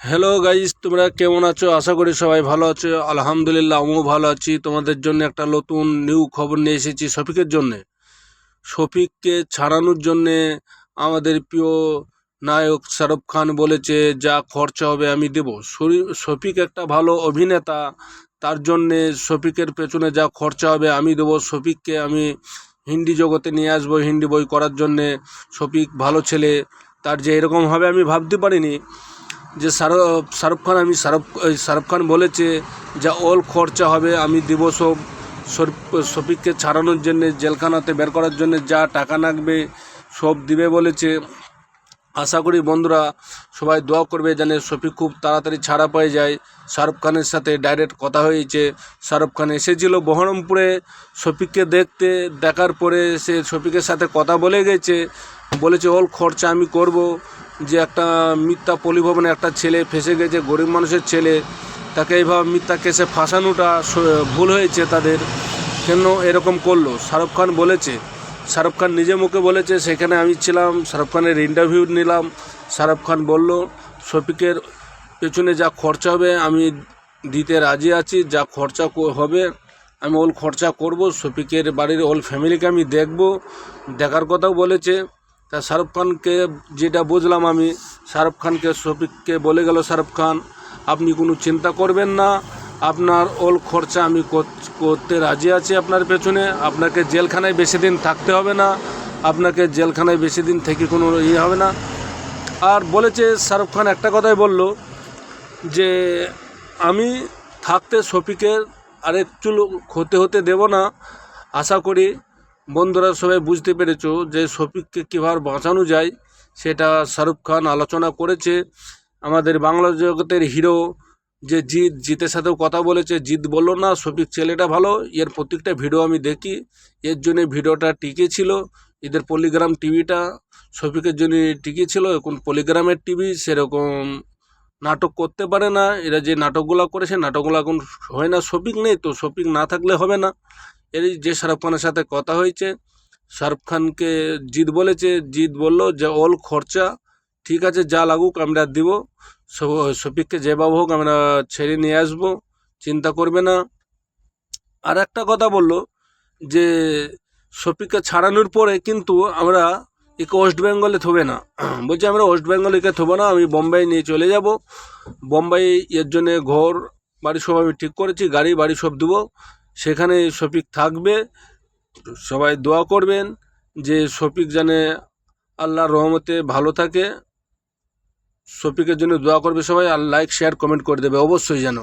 Hello guys, তোমরা কেমন আছো? আশা করি সবাই ভালো আছো। আলহামদুলিল্লাহ, আমিও ভালো আছি। তোমাদের জন্য একটা নতুন নিউ খবর নিয়ে এসেছি শফিকের জন্যে। শফিককে ছাড়ানোর জন্যে আমাদের প্রিয় নায়ক শাহরুখ খান বলেছে, যা খরচা হবে আমি দেবো। শফিক একটা ভালো অভিনেতা, তার জন্যে শফিকের পেছনে যা খরচা হবে আমি দেবো। শফিককে আমি হিন্দি জগতে নিয়ে আসবো, হিন্দি বই করার জন্যে। শফিক ভালো ছেলে, তার যে এরকম হবে আমি ভাবতে পারিনি। যে শাহরুখ খান শাহরুখ খান বলেছে যা অল খরচা হবে আমি দেব সব। শফিককে ছাড়ানোর জন্যে, জেলখানাতে বের করার জন্য যা টাকা লাগবে সব দিবে বলেছে। আশা করি বন্ধুরা সবাই দোয়া করবে যেন শফিক খুব তাড়াতাড়ি ছাড়া পেয়ে যায়। শাহরুখ খানের সাথে ডাইরেক্ট কথা হয়েছে। শাহরুখ খান এসেছিল বহরমপুরে শফিককে দেখার পরে সে শফিকের সাথে কথা বলে গেছে, বলেছে অল খরচা আমি করব। যে একটা মিথ্যা পরিভবনে একটা ছেলে ফেসে গেছে, গরিব মানুষের ছেলে, তাকে এইভাবে মিথ্যা কেসে ফাঁসানোটা ভুল হয়েছে তাদের। কেন এরকম করলো? শাহরুখ খান বলেছে, শাহরুখ খান নিজে মুখে বলেছে, সেখানে আমি ছিলাম, শাহরুখ খানের ইন্টারভিউ নিলাম। শাহরুখ খান বলল শফিকের পেছনে যা খরচা হবে আমি দিতে রাজি আছি, যা খরচা হবে আমি ওল খরচা করব। শফিকের বাড়ির ওল ফ্যামিলিকে আমি দেখব, দেখার কথাও বলেছে। তা শাহরুখ খানকে যেটা বুঝলাম আমি, শাহরুখ খানকে শফিককে বলে গেল শাহরুখ খান, আপনি কোনো চিন্তা করবেন না, আপনার ওল খরচা আমি করতে রাজি আছি আপনার পেছনে। আপনাকে জেলখানায় বেশি দিন থাকতে হবে না, আপনাকে জেলখানায় বেশি দিন থেকে কোনো হবে না। আর বলেছে শাহরুখ খান একটা কথাই বলল যে আমি থাকতে শফিকের আরেক চুল ক্ষতি হতে দেব না। আশা করি বন্ধুরা সবাই বুঝতে পেরেছো যে শফিককে কীভাবে বাঁচানো যায় সেটা শাহরুখ খান আলোচনা করেছে। আমাদের বাংলা জগতের হিরো যে জিতের সাথেও কথা বলেছে, জিত বললো না শফিক ছেলেটা ভালো, এর প্রত্যেকটা ভিডিও আমি দেখি, এর জন্যে ভিডিওটা টিকে ছিল। এদের পলিগ্রাম টিভিটা শফিকের জন্য টিকে ছিল। এখন পলিগ্রামের টিভি সেরকম নাটক করতে পারে না, এরা যে নাটকগুলো করেছে নাটকগুলো এখন হয় না। শফিক নেই তো, শফিক না থাকলে হবে না। এর যে শাহরুখ খানের সাথে কথা হয়েছে, শাহরুখ খানকে জিৎ বলেছে, জিৎ বলল যে অল খরচা ঠিক আছে, যা লাগুক আমরা দিব। শফিককে যেভাবে হোক আমরা ছেড়ে নিয়ে আসবো, চিন্তা করবে না। আর একটা কথা বলল যে শফিককে ছাড়ানোর পরে কিন্তু আমরা একে ওয়েস্ট বেঙ্গলে থবে না। বলছে আমরা ওয়েস্ট বেঙ্গলে একে থবো না, আমি বোম্বাই নিয়ে চলে যাব। বোম্বাই এর জন্যে ঘর বাড়ি সব আমি ঠিক করেছি, গাড়ি বাড়ি সব দেবো, সেখানে শফিক থাকবে। সবাই দোয়া করবেন যে শফিক যেন আল্লাহর রহমতে ভালো থাকে। শফিকের জন্য দোয়া করবে সবাই, আর লাইক শেয়ার কমেন্ট করে দেবে অবশ্যই যেন।